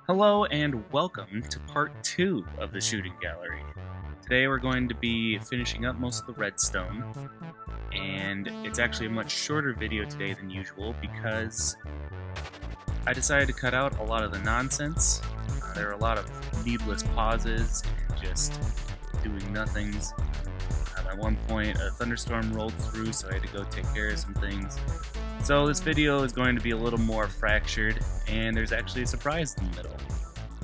Hello and welcome to part 2 of the shooting gallery. Today we're going to be finishing up most of the redstone, and it's actually a much shorter video today than usual because I decided to cut out a lot of the nonsense. There are a lot of needless pauses and just doing nothings. At one point a thunderstorm rolled through, so I had to go take care of some things. So this video is going to be a little more fractured, and there's actually a surprise in the middle.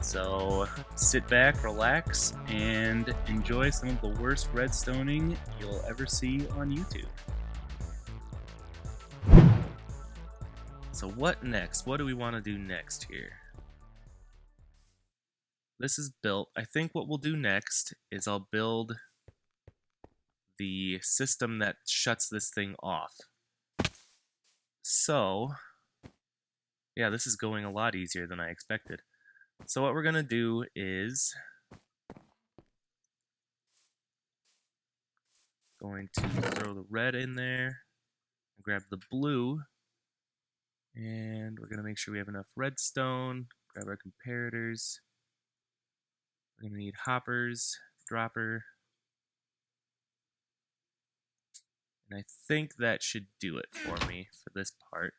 So sit back, relax, and enjoy some of the worst redstoning you'll ever see on YouTube. So what next? What do we want to do next here? This is built. I think what we'll do next is I'll build the system that shuts this thing off. So, yeah, this is going a lot easier than I expected. So what we're going to do is going to throw the red in there, grab the blue, and we're going to make sure we have enough redstone, grab our comparators. We're going to need hoppers, dropper, and I think that should do it for me for this part.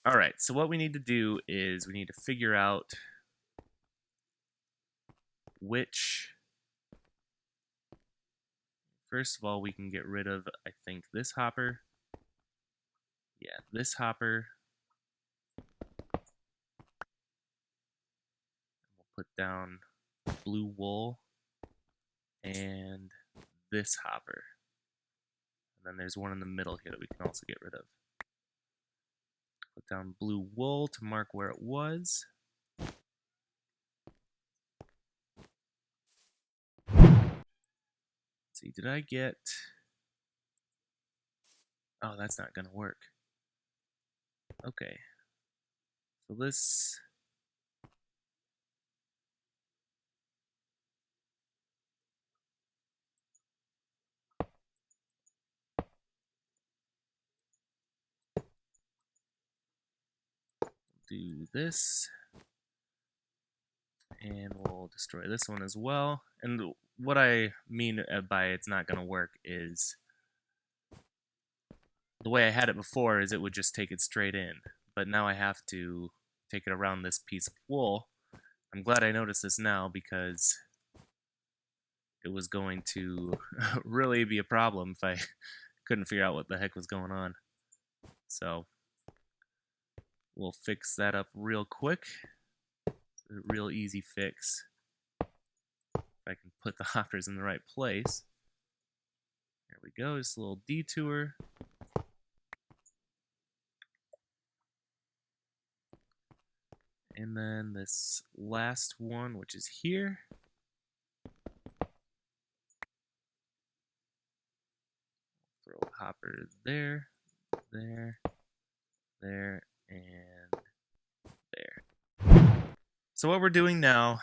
Alright, so what we need to do is we need to figure out which... First of all, we can get rid of, I think, this hopper. Yeah, this hopper. We'll put down blue wool and this hopper. And then there's one in the middle here that we can also get rid of. Put down blue wool to mark where it was. Let's see, did I get... Oh, that's not going to work. Okay. So this... do this, and we'll destroy this one as well. And what I mean by it's not going to work is the way I had it before is it would just take it straight in, but now I have to take it around this piece of wool. I'm glad I noticed this now because it was going to really be a problem if I couldn't figure out what the heck was going on. So we'll fix that up real quick. It's a real easy fix. If I can put the hoppers in the right place. There we go, just a little detour. And then this last one, which is here. Throw a hopper there, there, there, and there. So what we're doing now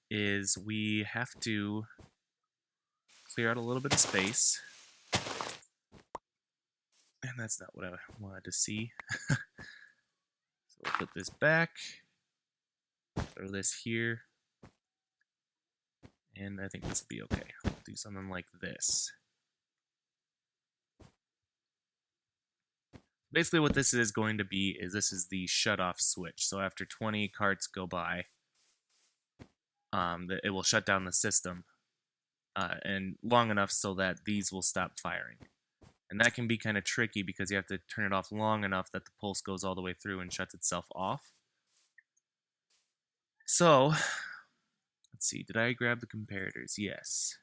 is we have to clear out a little bit of space. And that's not what I wanted to see. So we'll put this back, throw this here, and I think this will be okay. We'll do something like this. Basically what this is going to be is this is the shut-off switch. So after 20 carts go by, it will shut down the system, and long enough so that these will stop firing. And that can be kind of tricky because you have to turn it off long enough that the pulse goes all the way through and shuts itself off. So, let's see, did I grab the comparators? Yes.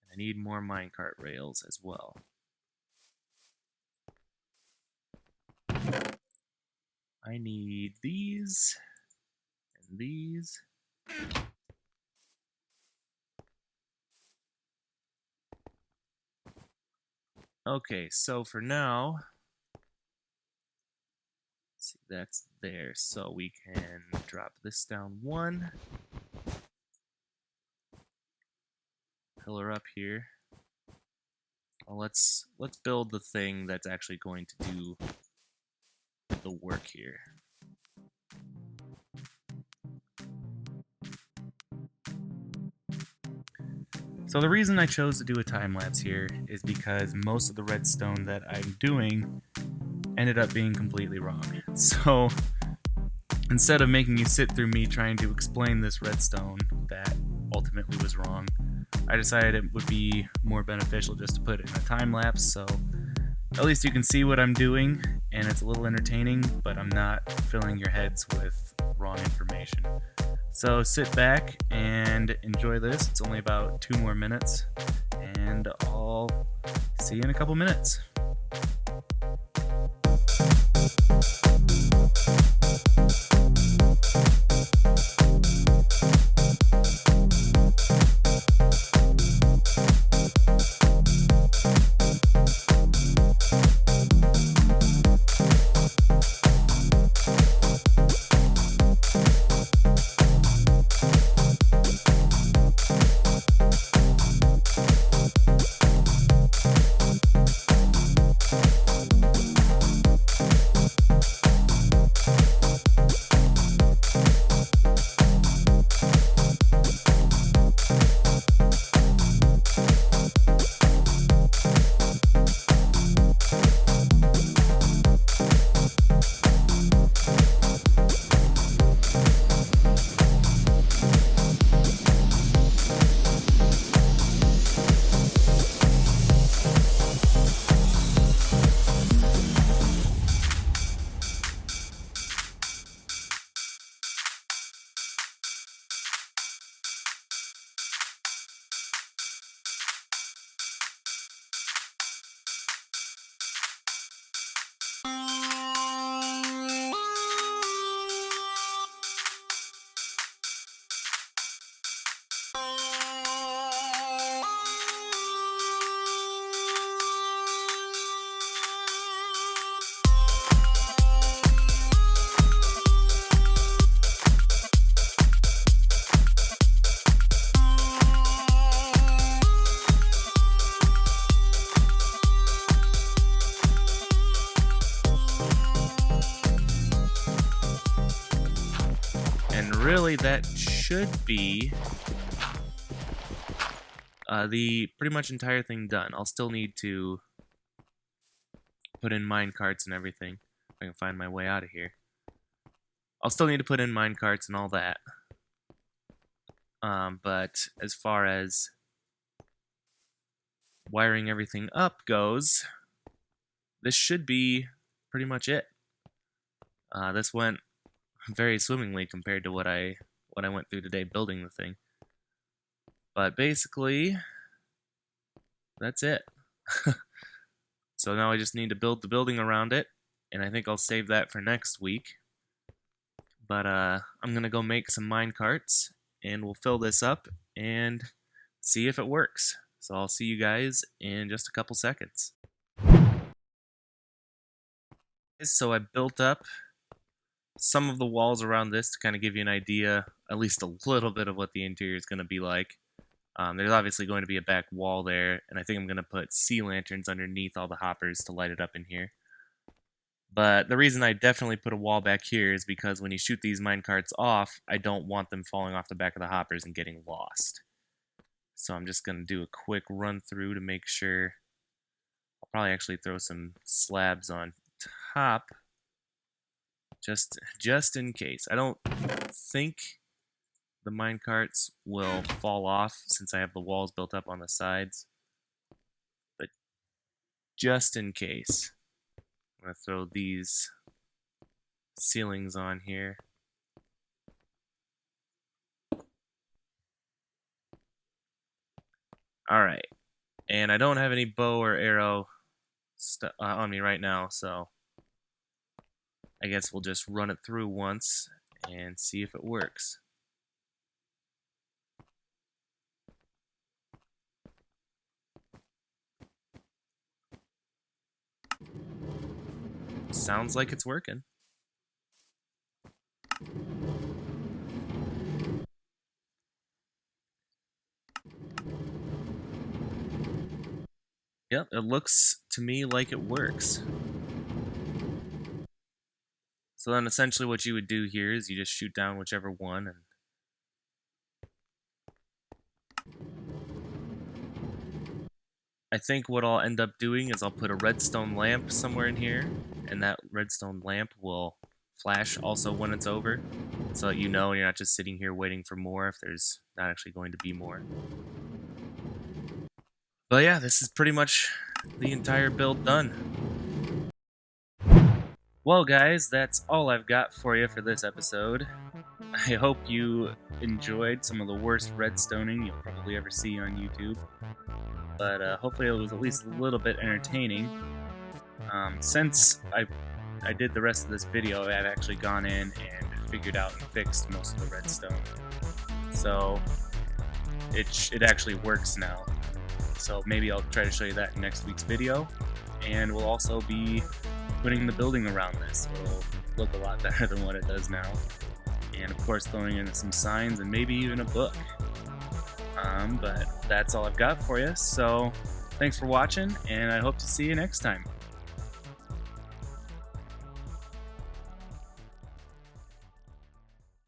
And I need more minecart rails as well. I need these and these. Okay, so for now, let's see, that's there. So we can drop this down one. Pillar up here. Well, let's build the thing that's actually going to do the work here. So the reason I chose to do a time lapse here is because most of the redstone that I'm doing ended up being completely wrong. So instead of making you sit through me trying to explain this redstone that ultimately was wrong, I decided it would be more beneficial just to put it in a time lapse, so at least you can see what I'm doing, and it's a little entertaining, but I'm not filling your heads with wrong information. So sit back and enjoy this. It's only about 2 more minutes, and I'll see you in a couple minutes. And really, that should be the pretty much entire thing done. I'll still need to put in mine carts and everything. If I can find my way out of here. I'll still need to put in mine carts and all that. But as far as wiring everything up goes, this should be pretty much it. This went very swimmingly compared to what I went through today building the thing. But basically, that's it. So now I just need to build the building around it, and I think I'll save that for next week. But I'm gonna go make some mine carts, and we'll fill this up and see if it works. So I'll see you guys in just a couple seconds. So I built up some of the walls around this to kind of give you an idea, at least a little bit of what the interior is going to be like. There's obviously going to be a back wall there, and I think I'm going to put sea lanterns underneath all the hoppers to light it up in here. But the reason I definitely put a wall back here is because when you shoot these minecarts off, I don't want them falling off the back of the hoppers and getting lost. So I'm just going to do a quick run through to make sure. I'll probably actually throw some slabs on top just in case. I don't think the minecarts will fall off since I have the walls built up on the sides, but just in case, I'm going to throw these ceilings on here. Alright, and I don't have any bow or arrow on me right now, so I guess we'll just run it through once and see if it works. Sounds like it's working. Yep, it looks to me like it works. So then essentially what you would do here is you just shoot down whichever one, and I think what I'll end up doing is I'll put a redstone lamp somewhere in here, and that redstone lamp will flash also when it's over, so that you know you're not just sitting here waiting for more if there's not actually going to be more. But yeah, this is pretty much the entire build done. Well guys, that's all I've got for you for this episode. I hope you enjoyed some of the worst redstoning you'll probably ever see on YouTube. But hopefully it was at least a little bit entertaining. Since I did the rest of this video, I've actually gone in and figured out and fixed most of the redstone. So it actually works now. So maybe I'll try to show you that in next week's video. And we'll also be putting the building around this, so it'll look a lot better than what it does now. And of course throwing in some signs and maybe even a book. But that's all I've got for you, so thanks for watching, and I hope to see you next time.